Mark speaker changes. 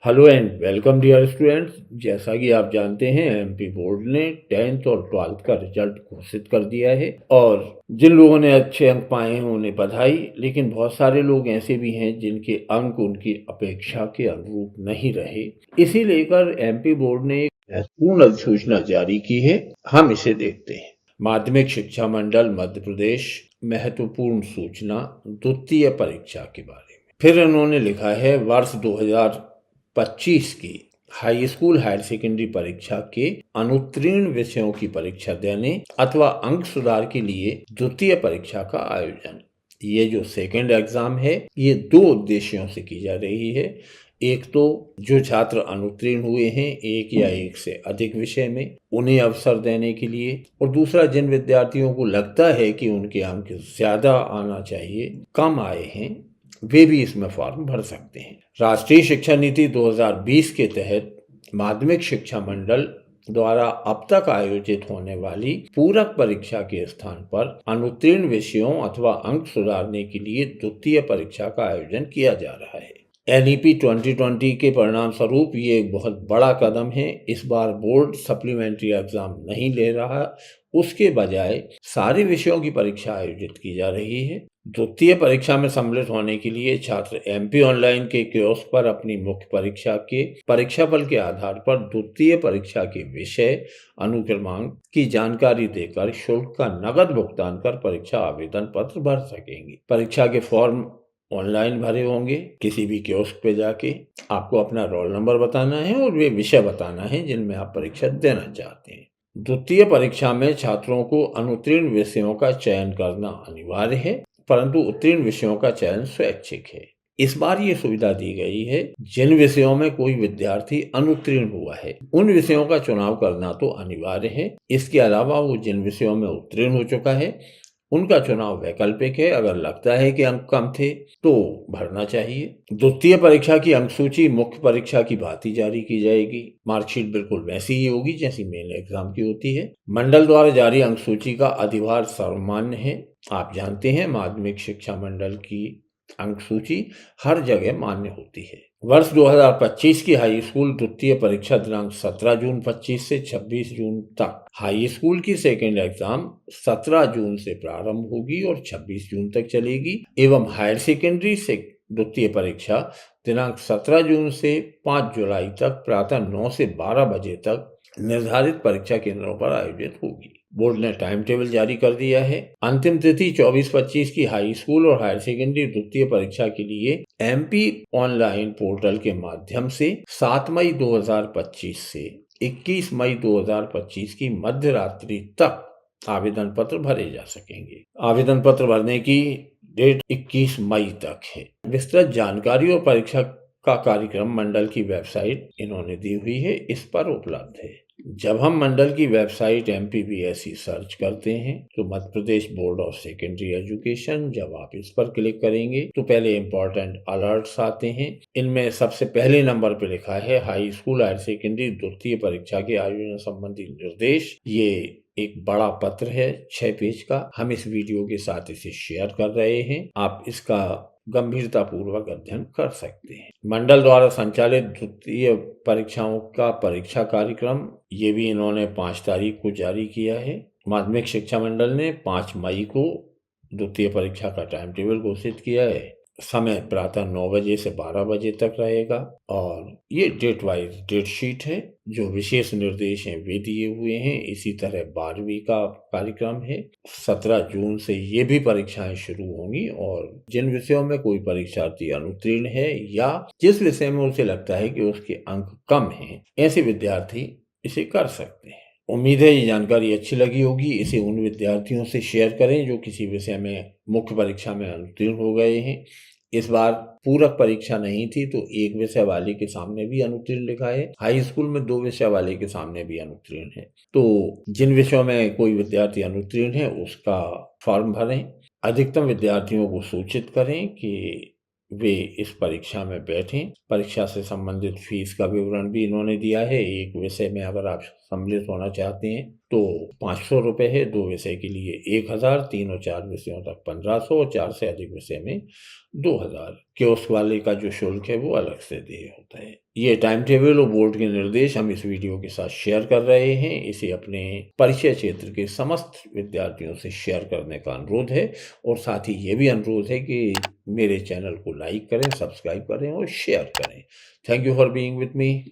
Speaker 1: Hello and welcome dear students. जैसा कि आप जानते हैं एमपी बोर्ड ने 10th और 12th का रिजल्ट घोषित कर दिया है और जिन लोगों ने अच्छे अंक पाए हैं उन्हें बधाई। लेकिन बहुत सारे लोग ऐसे भी हैं जिनके अंक उनकी अपेक्षा के अनुरूप नहीं रहे। इसी लेकर एमपी बोर्ड ने एक महत्वपूर्ण अधिसूचना जारी की है। हम इसे देखते हैं। माध्यमिक शिक्षा मंडल मध्य प्रदेश महत्वपूर्ण सूचना द्वितीय परीक्षा के बारे में। फिर उन्होंने लिखा है वर्ष 2025 की हाई स्कूल हायर सेकेंडरी परीक्षा के अनुत्तीर्ण विषयों की परीक्षा देने अथवा अंक सुधार के लिए द्वितीय परीक्षा का आयोजन। ये जो सेकेंड एग्जाम है ये दो उद्देश्यों से की जा रही है। एक तो जो छात्र अनुत्तीर्ण हुए हैं एक या एक से अधिक विषय में उन्हें अवसर देने के लिए, और दूसरा जिन विद्यार्थियों को लगता है कि उनके अंक ज्यादा आना चाहिए, कम आए हैं, वे भी इसमें फॉर्म भर सकते हैं। राष्ट्रीय शिक्षा नीति 2020 के तहत माध्यमिक शिक्षा मंडल द्वारा अब तक आयोजित होने वाली पूरक परीक्षा के स्थान पर अनुत्तीर्ण विषयों अथवा अंक सुधारने के लिए द्वितीय परीक्षा का आयोजन किया जा रहा है। एनईपी 2020 के परिणाम स्वरूप ये एक बहुत बड़ा कदम है। इस बार बोर्ड सप्लीमेंट्री एग्जाम नहीं ले रहा, उसके बजाय सारे विषयों की परीक्षा आयोजित की जा रही है। द्वितीय परीक्षा में सम्मिलित होने के लिए छात्र एमपी ऑनलाइन के कियोस्क पर अपनी मुख्य परीक्षा के परीक्षाफल के आधार पर द्वितीय परीक्षा के विषय अनुक्रमांक की जानकारी देकर शुल्क का नकद भुगतान कर परीक्षा आवेदन पत्र भर सकेंगे। परीक्षा के फॉर्म ऑनलाइन भरे होंगे। किसी भी कियोस्क पे जाके आपको अपना रोल नंबर बताना है और वे विषय बताना है जिनमें आप परीक्षा देना चाहते हैं। द्वितीय परीक्षा में छात्रों को अनुत्तीर्ण विषयों का चयन करना अनिवार्य है, परंतु उत्तीर्ण विषयों का चयन स्वैच्छिक है। इस बार ये सुविधा दी गई है जिन विषयों में कोई विद्यार्थी अनुत्तीर्ण हुआ है उन विषयों का चुनाव करना तो अनिवार्य है। इसके अलावा वो जिन विषयों में उत्तीर्ण हो चुका है उनका चुनाव वैकल्पिक है। अगर लगता है कि अंक कम थे तो भरना चाहिए। द्वितीय परीक्षा की अंक सूची मुख्य परीक्षा की भांति जारी की जाएगी। मार्कशीट बिल्कुल वैसी ही होगी जैसी मेन एग्जाम की होती है। मंडल द्वारा जारी अंक सूची का अधिभार सर्वमान्य है। आप जानते हैं माध्यमिक शिक्षा मंडल की अंक सूची हर जगह मान्य होती है। वर्ष 2025 की हाई स्कूल द्वितीय परीक्षा दिनांक 17 जून 25 से 26 जून तक, हाई स्कूल की सेकेंड एग्जाम 17 जून से प्रारंभ होगी और 26 जून तक चलेगी, एवं हायर सेकेंडरी से द्वितीय परीक्षा दिनांक 17 जून से 5 जुलाई तक प्रातः 9 से 12 बजे तक निर्धारित परीक्षा केंद्रों पर आयोजित होगी। बोर्ड ने टाइम टेबल जारी कर दिया है। अंतिम तिथि 24-25 की हाई स्कूल और हायर सेकेंडरी द्वितीय परीक्षा के लिए एमपी ऑनलाइन पोर्टल के माध्यम से 7 मई 2025 से 21 मई 2025 की मध्य रात्रि तक आवेदन पत्र भरे जा सकेंगे। आवेदन पत्र भरने की डेट 21 मई तक है। विस्तृत जानकारी और परीक्षा का कार्यक्रम मंडल की वेबसाइट इन्होंने दी हुई है, इस पर उपलब्ध है। जब हम मंडल की वेबसाइट MPBSE सर्च करते हैं तो Madhya Pradesh board of secondary education, जब आप इस पर क्लिक करेंगे तो पहले इंपॉर्टेंट अलर्ट्स आते हैं। इनमें सबसे पहले नंबर पर लिखा है हाई स्कूल हायर सेकेंडरी द्वितीय परीक्षा के आयोजन संबंधी निर्देश। ये एक बड़ा पत्र है 6 पेज का। हम इस वीडियो के साथ इसे शेयर कर रहे हैं। आप इसका गंभीरता पूर्वक अध्ययन कर सकते हैं। मंडल द्वारा संचालित द्वितीय परीक्षाओं का परीक्षा कार्यक्रम ये भी इन्होंने 5 तारीख को जारी किया है। माध्यमिक शिक्षा मंडल ने 5 मई को द्वितीय परीक्षा का टाइम टेबल घोषित किया है। समय प्रातः 9 बजे से 12 बजे तक रहेगा और ये डेट वाइज डेट शीट है। जो विशेष निर्देश हैं वे दिए हुए हैं। इसी तरह 12वीं का कार्यक्रम है। 17 जून से ये भी परीक्षाएं शुरू होंगी और जिन विषयों में कोई परीक्षार्थी अनुत्तीर्ण है या जिस विषय में उसे लगता है कि उसके अंक कम हैं, ऐसे विद्यार्थी इसे कर सकते हैं। उम्मीद है ये जानकारी अच्छी लगी होगी। इसे उन विद्यार्थियों से शेयर करें जो किसी विषय में मुख्य परीक्षा में अनुत्तीर्ण हो गए हैं। इस बार पूरक परीक्षा नहीं थी तो एक विषय वाले के सामने भी अनुत्तीर्ण लिखा है। हाई स्कूल में 2 विषय वाले के सामने भी अनुत्तीर्ण है। तो जिन विषयों में कोई विद्यार्थी अनुत्तीर्ण है उसका फॉर्म भरें। अधिकतम विद्यार्थियों को सूचित करें कि वे इस परीक्षा में बैठें। परीक्षा से संबंधित फीस का विवरण भी इन्होंने दिया है। एक विषय में अगर आप सम्मिलित होना चाहते हैं तो 500 रुपये है, 2 विषय के लिए 1000, 3 और 4 विषयों तक 1500 और 4 से अधिक विषय में 2000। कियोस्क वाले का जो शुल्क है वो अलग से देय होता है। ये टाइम टेबल और बोर्ड के निर्देश हम इस वीडियो के साथ शेयर कर रहे हैं। इसे अपने परिचय क्षेत्र के समस्त विद्यार्थियों से शेयर करने का अनुरोध है और साथ ही ये भी अनुरोध है कि मेरे चैनल को लाइक करें, सब्सक्राइब करें और शेयर करें। Thank you for being with me.